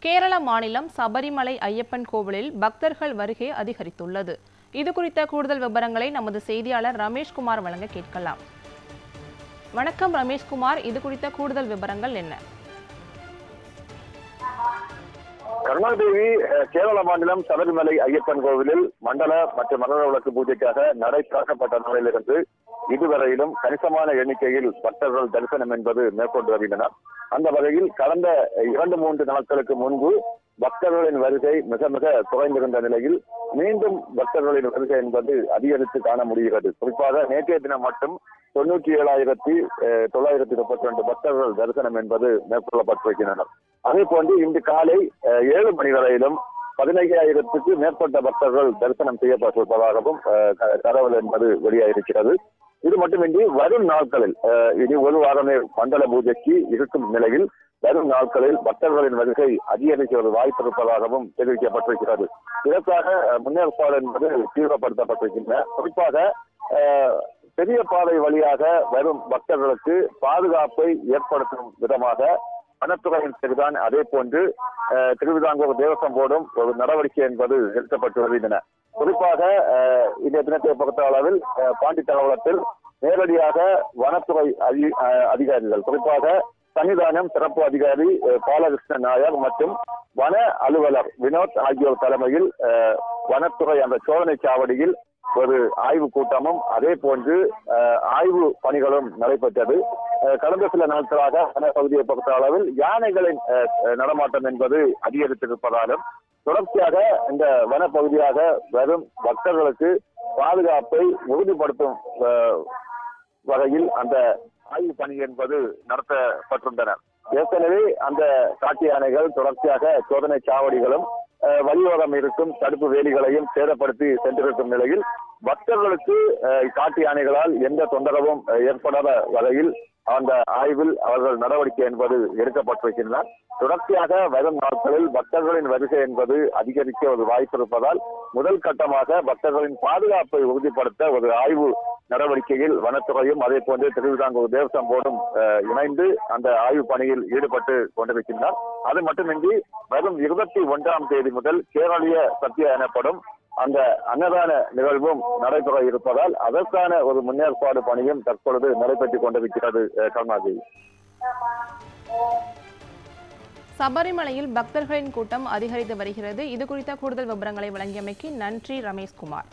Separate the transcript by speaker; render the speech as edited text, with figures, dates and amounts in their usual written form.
Speaker 1: கேரள மாநிலம் சபரிமலை ஐயப்பன் கோவிலில் பக்தர்கள் வருகை அதிகரித்துள்ளது. இது குறித்த கூடுதல் விவரங்களை நமது செய்தியாளர் ரமேஷ்குமார் வழங்க கேட்கலாம். வணக்கம் ரமேஷ்குமார், இது குறித்த கூடுதல் விவரங்கள் என்ன?
Speaker 2: கருணாதேவி கேரள மாநிலம் சபரிமலை ஐயப்பன் கோவிலில் மண்டல மற்றும் மகர விளக்கு பூஜைக்காக நடை திறக்கப்பட்ட நாளிலிருந்து இதுவரையிலும் கணிசமான எண்ணிக்கையில் பக்தர்கள் தரிசனம் என்பது மேற்கொண்டு வருகின்றனர். அந்த வகையில் கடந்த 2-3 நாட்களுக்கு முன்பு பக்தர்களின் வருகை மிக மிக குறைந்திருந்த நிலையில் மீண்டும் பக்தர்களின் வருகை என்பது அதிகரித்து காண முடிகிறது. குறிப்பாக நேற்றைய தினம் மட்டும் 97,932 பக்தர்கள் தரிசனம் என்பது மேற்கொள்ளப்பட்டிருக்கின்றனர். அதே போன்று இன்று காலை 7 மணி வரையிலும் 15,000க்கு மேற்பட்ட பக்தர்கள் தரிசனம் செய்யப்பட்டிருப்பதாகவும் தகவல் என்பது வெளியாகிருக்கிறது. இது மட்டுமின்றி வரும் நாட்களில் இனி ஒரு வாரமே மண்டல பூஜைக்கு இருக்கும் நிலையில் வரும் நாட்களில் பக்தர்களின் வருகை அதிகரிக்க வாய்ப்பு இருப்பதாகவும் தெரிவிக்கப்பட்டிருக்கிறது. இதற்காக முன்னேற்பாடு என்பது தீவிரப்படுத்தப்பட்டிருக்கின்றன. குறிப்பாக பெரிய பாதை வழியாக வரும் பக்தர்களுக்கு பாதுகாப்பை ஏற்படுத்தும் விதமாக வனத்துறையின் சரிதான் அதே போன்று திருவிதாங்கூர் தேவசம் போர்டும் ஒரு நடவடிக்கை என்பது எடுக்கப்பட்டு வருகின்றன. குறிப்பாக இந்த தினத்தை பொறுத்த அளவில் பாண்டி தகவலத்தில் நேரடியாக வனத்துறை அதிகாரிகள், குறிப்பாக சன்னிதானம் சிறப்பு அதிகாரி பாலகிருஷ்ணன் நாயர் மற்றும் வன அலுவலர் வினோத் ஆகியோர் தலைமையில் வனத்துறை அந்த சோதனை சாவடியில் ஒரு ஆய்வு கூட்டமும் அதே போன்று ஆய்வு பணிகளும் நடைபெற்றது. கடந்த சில நாட்களாக வன பகுதியை பொறுத்த அளவில் யானைகளின் நடமாட்டம் என்பது அதிகரித்திருப்பதாலும் தொடர்ச்சியாக இந்த வனப்பகுதியாக வரும் பக்தர்களுக்கு பாதுகாப்பை உறுதிப்படுத்தும் வகையில் அந்த ஆய்வு பணி என்பது நடத்தப்பட்டிருந்தன. ஏற்கனவே அந்த காட்டு யானைகள் தொடர்ச்சியாக சோதனை சாவடிகளும் வழியோரம் இருக்கும் தடுப்பு வேலிகளையும் சேதப்படுத்தி சென்றிருக்கும் நிலையில் பக்தர்களுக்கு காட்டு யானைகளால் எந்த தொந்தரவும் ஏற்படாத வகையில் அந்த ஆய்வில் அவர்கள் நடவடிக்கை என்பது எடுக்கப்பட்டிருக்கின்றன. தொடர்ச்சியாக வரும் நாட்களில் பக்தர்களின் வருகை என்பது அதிகரிக்க ஒரு வாய்ப்பு இருப்பதால் முதல் கட்டமாக பக்தர்களின் பாதுகாப்பை உறுதிப்படுத்த ஒரு ஆய்வு நடவடிக்கையில் வனத்துறையும் அதே போன்று திருவிதாங்கூர் தேவசம் போர்டும் இணைந்து அந்த ஆய்வு பணியில் ஈடுபட்டு கொண்டிருக்கின்றனர். அது மட்டுமின்றி வரும் 21ஆம் தேதி முதல் கேரளிய சத்யா எனப்படும் அந்த அன்னதான நிகழ்வும் நடைபெற இருப்பதால் அதற்கான ஒரு முன்னேற்பாடு பணியும் தற்பொழுது நடைபெற்றுக் கொண்டிருக்கிறது. கருணாதேவி,
Speaker 1: சபரிமலையில் பக்தர்களின் கூட்டம் அதிகரித்து வருகிறது. இது குறித்த கூடுதல் விவரங்களை வழங்கியமைக்கு நன்றி ரமேஷ்குமார்.